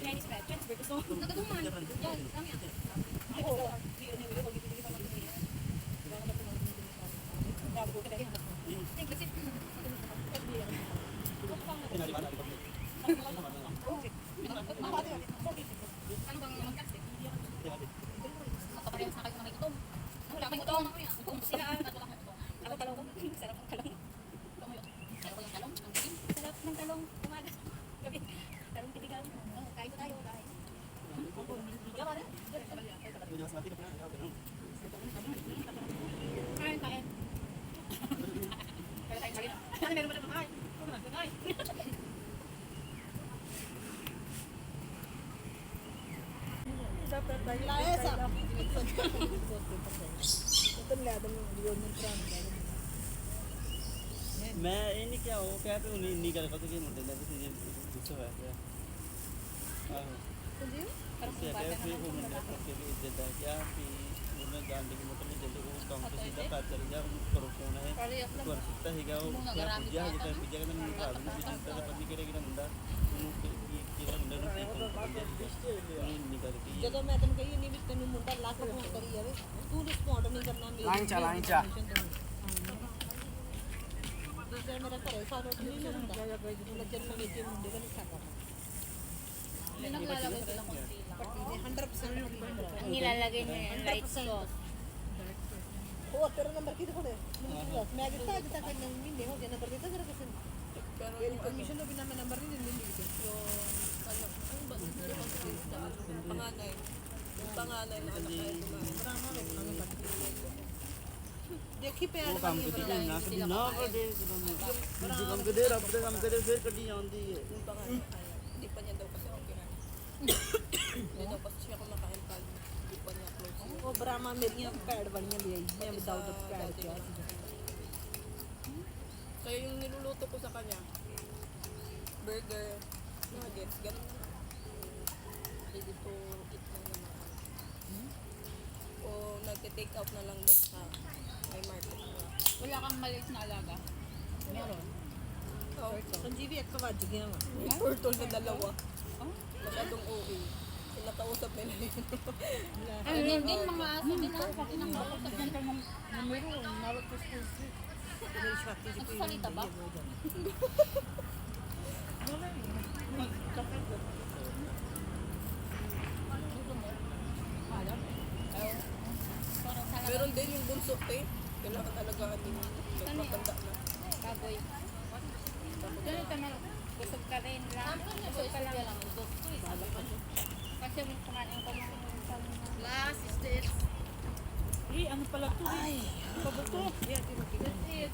Chinese bread. Chinese bread. Gusto mo? Nagatuman. Yan, kami yan. Oo. Ano bang magkas eh? Magkapareho sa kayo na may gutom. Wala kang gutom. Sila Ako talong. Sarap ng talong. Sarap ko yung talong. Ang galing. Sarap ng talong. Umaga. Gabi. Talong titigang. Kain tayo. Kain. Kain, kain. Kaya tayo kain. Ano meron ba na kain? Kain. Dapat tayo. Esa. Ito nila dami yun ng tram. मैं ये नहीं क्या वो क्या पे उन्हीं नहीं कर पाते कि मुझे लगे कि ये गुस्सा है क्या Hindi? इससे क्या फिर वो मुझे के लिए इज्जत है क्या कि उन्हें जान के मतलब जल्दी को काम से सीधा पैर चल जा करो कौन है कर सकता है क्या वो क्या पूजा है जब पूजा का नहीं था अभी भी जनता का पत्नी करेगी ना मुंडा उन्होंने ये मुंडा नहीं करके ਜਦੋਂ ਮੈਂ ਤੈਨੂੰ ਕਹੀ ਨਹੀਂ ਵੀ ਤੈਨੂੰ ਮੁੰਡਾ ਲੱਖ ਫੋਨ ਕਰੀ ਜਾਵੇ ਤੂੰ ਰਿਸਪੌਂਡ ਨਹੀਂ ਕਰਨਾ ਮੇਰੀ ਦੂਸਰਾ ਮੇਰਾ ਘਰੇ ਸਾਰਾ ਨਹੀਂ ਹੁੰਦਾ ਉਹਨਾਂ ਜਨਮ ਵਿੱਚ ਮੁੰਡੇ ਦਾ ਨਹੀਂ ਸਕਦਾ Naglalagay sila konti lang. ਪੱਟੀ ਨੇ 100% Nilalagay niya yung light sauce. ਹੋਰ ਤੇਰਾ ਨੰਬਰ ਕੀ ਦਿਖਾਉਣਾ ਮੈਂ ਦਿੱਤਾ ਅੱਜ ਤੱਕ ਇੰਨੇ ਮਹੀਨੇ ਹੋ ਗਏ ਨੰਬਰ ਦਿੱਤਾ ਤੇਰਾ ਕਿਸੇ ਨੇ pero yung commission no bilang may number rin hindi dito Panganay. Yung panganay na anak ay kumain. ਦੇਖੀ ਪੈਣ वो काम करती है ना कभी ना कर दे जो काम कर दे रब से काम करे फिर कटी आती है Yung panganay kaya. Hindi pa niya daw kasi ako kinain. Hindi daw kasi siya kumakain pag hindi pa niya close. ਉਹ ਬਰਾਮਾ ਮੇਰੀਆਂ ਪੈੜ ਵਾਲੀਆਂ ਲੈ ਆਈ ਮੈਂ ਵਿਦਾਊਟ ਪੈੜ ਕਿਹਾ ਸੀ Kaya yung niluluto ko sa kanya, burger, nuggets, ganun na lang. Ready to eat lang naman. O nagte-take out na lang doon sa may market nila. Wala kang maliit na alaga. meron Oh, ਸੰਜੀਵੀ 1 ਵੱਜ ਗਿਆ ਵਾ may turtle na dalawa. Masyadong OA. Pinakausap nila yun. Ayun din, mga aso din ha. Pati nang makausap yan kayo ng nagsasalita ba? Meron din yung bunso te. Kailangan alagaan din yung matanda na. Baboy. Ganito na. Busog ka rin lang. Busog ka lang. Kasi kumain ko ng Last is this. ano pala to? Ay. Pabuto. That's it.